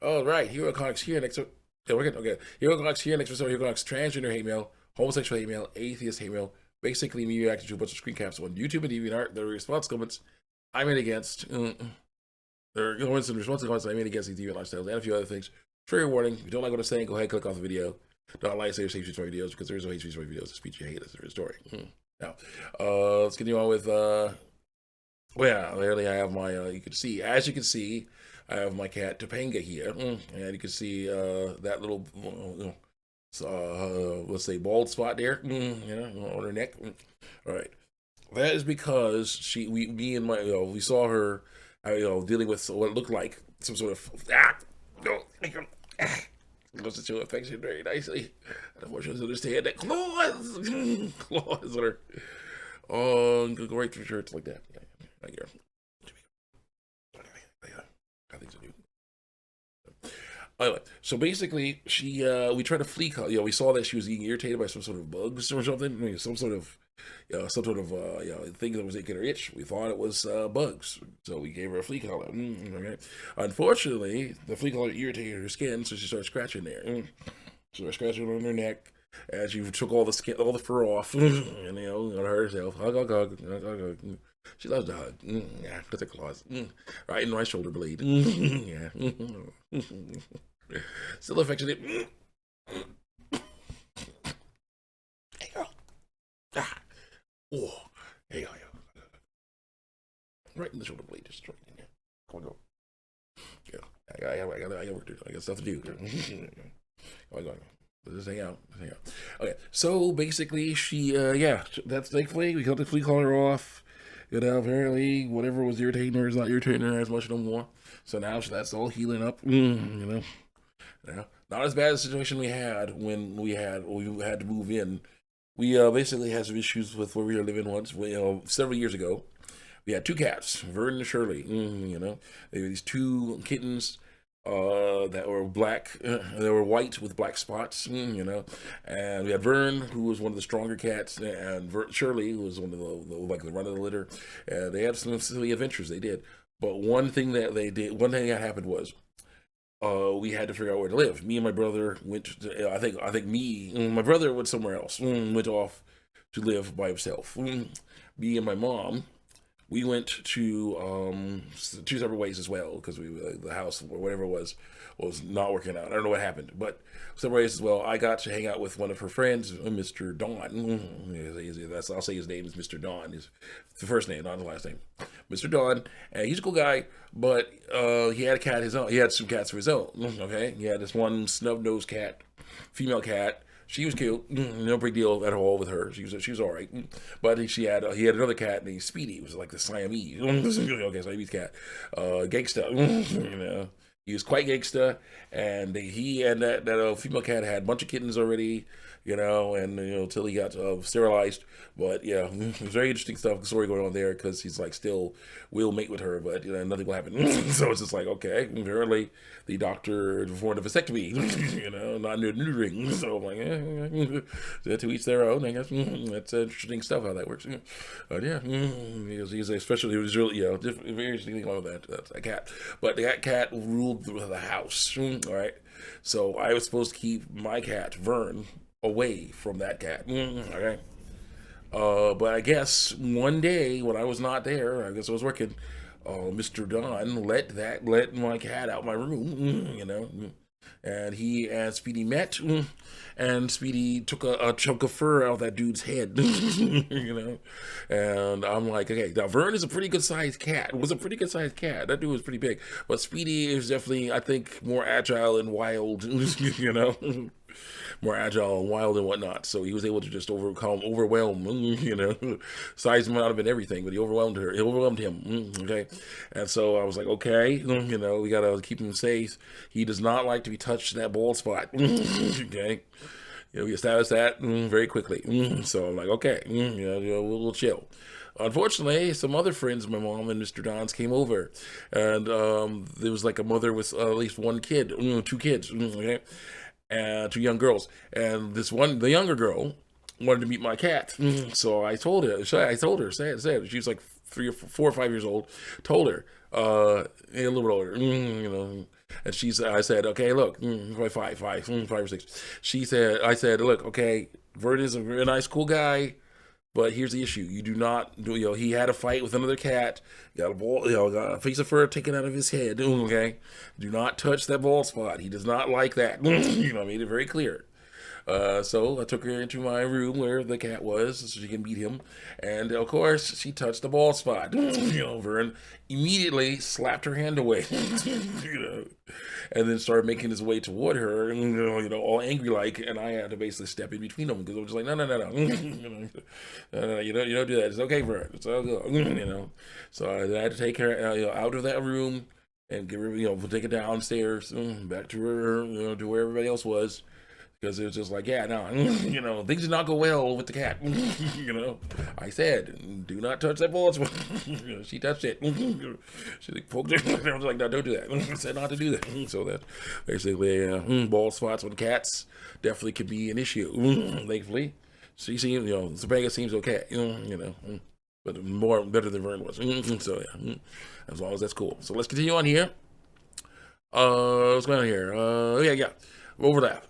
All right, Hero Comics here next. Yeah, we're good. Okay, Hero Comics here next episode. Hero Comics transgender hate mail, homosexual hate mail, atheist hate mail. Basically, me reacting to a bunch of screen caps on YouTube and DeviantArt. The response comments I made against. There are comments and response comments I made against these deviant lifestyles and a few other things. Trigger warning: if you don't like what I'm saying, go ahead, click off the video. Don't like, say, or hate speech my videos because there is no hate speech my videos. The speech you hate is a story. Now, let's continue on with. Well, yeah, clearly I have my. You can see, as you can see, I have my cat Topanga here, and you can see that little, let's say, bald spot there, on her neck. All right, that is because me and my, we saw her, dealing with what looked like some sort of goes to show affection very nicely. Unfortunately, understand that claws on her. Oh, go right through shirts like that. Right here. I think so, dude. Anyway, so basically, we tried to flee. We saw that she was being irritated by some sort of bugs or something. I mean, some sort of thing that was making her itch. We thought it was bugs, so we gave her a flea collar. Okay. Unfortunately, the flea collar irritated her skin, so she started scratching there. She started scratching on her neck. As she took all the skin, all the fur off, and on herself, hug. She loves to hug. Yeah, with her claws. Right in my shoulder blade. Yeah. Still affectionate. Hey, girl. Ah. Oh. Hey, girl. Right in the shoulder blade. Just right in there. Come on, go. Yeah. I got work to do. I got stuff to do. Come on, go. Let's hang out. Okay, so basically, that's thankfully we cut the flea collar off. Apparently, whatever was irritating her is not irritating her as much no more. So now that's all healing up. Not as bad as the situation we had when we had to move in. We basically had some issues with where we were living once. Several years ago, we had two cats, Vern and Shirley. They were these two kittens that were black. They were white with black spots, And we had Vern, who was one of the stronger cats, and Shirley, who was one of the run of the litter. And they had some silly adventures. They did, but one thing that happened was. We had to figure out where to live. Me and my brother went to, my brother went somewhere else, went off to live by himself. Me and my mom, we went to two separate ways as well because the house or whatever it was not working out. I don't know what happened, but separate ways as well. I got to hang out with one of her friends, Mr. Don. I'll say his name is Mr. Don. His the first name, not the last name. Mr. Don, and he's a cool guy, but he had a cat his own. He had some cats of his own. Okay, he had this one snub-nosed cat, female cat. She was cute, no big deal at all with her. She was all right, but he had another cat named Speedy. It was like the Siamese, Siamese cat, gangsta. He was quite gangsta, and he and that female cat had a bunch of kittens already, until he got sterilized. But yeah, it was very interesting story going on there because he's like still will mate with her, but nothing will happen. So it's just like okay, apparently the doctor performed a vasectomy, not neutering. So I'm like, to each their own. I guess that's interesting stuff how that works. But yeah, he's especially he was really very interesting thing about that cat. But that cat ruled the house. All right, so I was supposed to keep my cat Vern away from that cat. Okay. But I guess one day when I was not there, I guess I was working. Mr. Don let my cat out my room, and he and Speedy met, and Speedy took a chunk of fur out of that dude's head, and I'm like, okay, now Vern is a pretty good sized cat. Was a pretty good sized cat. That dude was pretty big, but Speedy is definitely, I think, more agile and wild, more agile and wild and whatnot. So he was able to just overwhelm, size him out of it and everything, but he overwhelmed him. Okay. And so I was like, okay, we gotta keep him safe. He does not like to be touched in that bald spot. Okay. We established that very quickly. So I'm like, okay, we'll chill. Unfortunately, some other friends of my mom and Mr. Don's came over, and there was like a mother with at least one kid, two kids, okay, and two young girls, and the younger girl wanted to meet my cat. So I told her, said she was like 4 or 5 years old. Told her, a little bit older, And I said, okay, look, five or six. I said, look, okay, Vern is a very nice, cool guy. But here's the issue: you do not do. He had a fight with another cat. Got a ball. Got a piece of fur taken out of his head. Okay, do not touch that bald spot. He does not like that. I made it very clear. So I took her into my room where the cat was so she can beat him. And of course, she touched the bald spot. Vern immediately slapped her hand away. And then started making his way toward her, all angry like. And I had to basically step in between them because I was just like, no, no, no, no. No, you don't do that. It's okay, Vern. It's all good. So I had to take her out of that room and give her, take her downstairs, back to her, to where everybody else was. Because it was just like, yeah, no, things did not go well with the cat. I said, do not touch that ball. She touched it. She poked it. I was like, no, don't do that. I said not to do that. So that basically, bald spots on cats definitely could be an issue. Thankfully, she seems, Topanga seems okay. But better than Vern was. So yeah, as long as that's cool. So let's continue on here. What's going on here? Yeah. Overlap.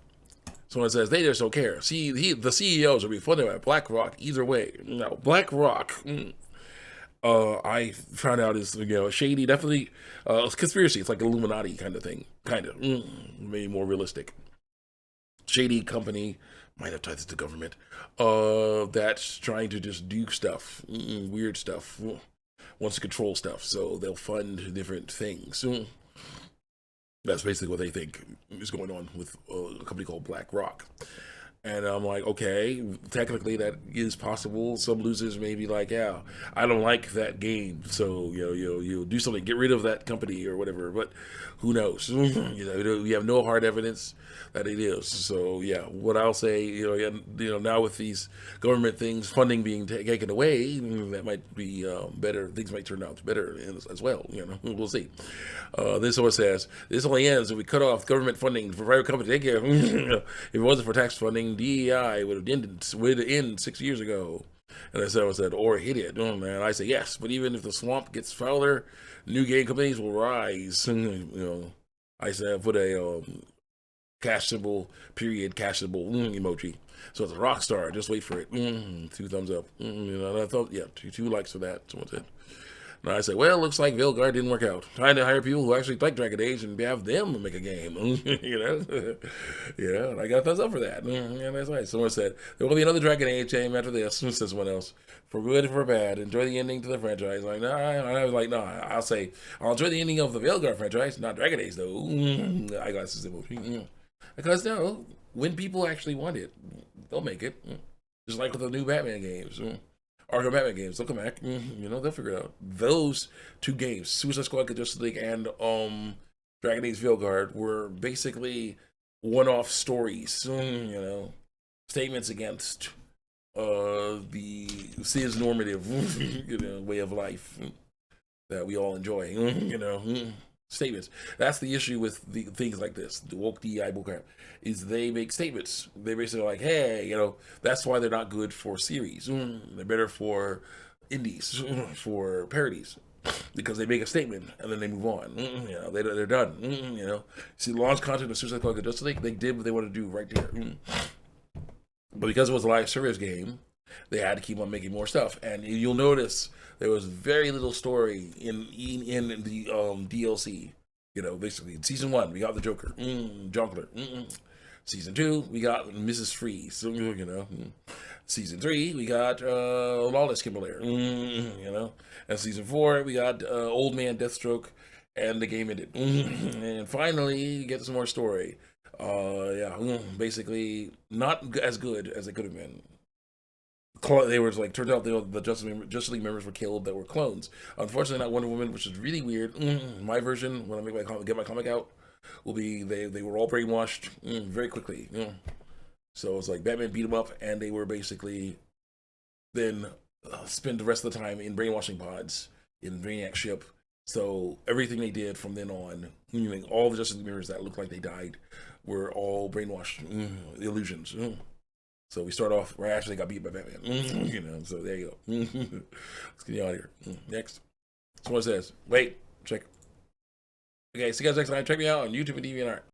Someone says they just don't care. See, the CEOs will be funded by BlackRock either way. No, BlackRock. I found out is shady. Definitely, it's conspiracy. It's like Illuminati kind of thing. Kind of, maybe more realistic. Shady company might have ties to government. That's trying to just do stuff, weird stuff. Wants to control stuff, so they'll fund different things. That's basically what they think is going on with a company called BlackRock. And I'm like, okay, technically that is possible. Some losers may be like, yeah, I don't like that game, so you'll do something, get rid of that company or whatever. But who knows? We have no hard evidence that it is. So yeah, what I'll say, now with these government things, funding being taken away, that might be better. Things might turn out better as well. We'll see. This one says this only ends if we cut off government funding for private companies. If it wasn't for tax funding, DEI would have ended 6 years ago. And I said, or hit it. Oh man, I say yes. But even if the swamp gets fouler, new game companies will rise. I said, put a cash symbol, period, cash symbol, emoji. So it's a rock star. Just wait for it. 2 thumbs up. And I thought, yeah, two likes for that. Someone said. And I said, well, looks like Veilguard didn't work out. Trying to hire people who actually like Dragon Age and have them make a game. And I got a thumbs up for that. And that's right. Someone said, there will be another Dragon Age game after this, says someone else. For good or for bad, enjoy the ending to the franchise. Like, nah, I was like, no, I'll say, I'll enjoy the ending of the Veilguard franchise, not Dragon Age, though. I got this emoji. Because, when people actually want it, they'll make it. Just like with the new Batman games. Arkham Batman games, they'll come back. They'll figure it out. Those 2 games, Suicide Squad, Justice League, and Dragon Age Veilguard, were basically one-off stories. Statements against the cis-normative, way of life that we all enjoy. Statements. That's the issue with the things like this. The woke DEI bullcrap is they make statements. They basically like, hey, that's why they're not good for series. They're better for indies, for parodies, because they make a statement and then they move on. They're done. See, the launch content of Suicide Squad Justice League, they did what they wanted to do right there. But because it was a live service game, they had to keep on making more stuff. And you'll notice there was very little story in the DLC. Basically in season 1 we got the Joker, Jonkler. Season 2 we got Mrs. Freeze. Season 3 we got Lawless Kimberly. And season 4 we got Old Man Deathstroke, and the game ended. And finally you get some more story. Basically not as good as it could have been. They were like, turns out the Justice League members were killed that were clones. Unfortunately, not Wonder Woman, which is really weird. My version, when I get my comic out, will be they were all brainwashed very quickly. So it's like Batman beat them up, and they were basically then spend the rest of the time in brainwashing pods in Brainiac's ship. So everything they did from then on, all the Justice League members that looked like they died, were all brainwashed illusions. So we start off right after they got beat by Batman. So there you go. Let's get you out of here. Next. Someone says, wait, check. Okay, see you guys next time. Check me out on YouTube and DeviantArt.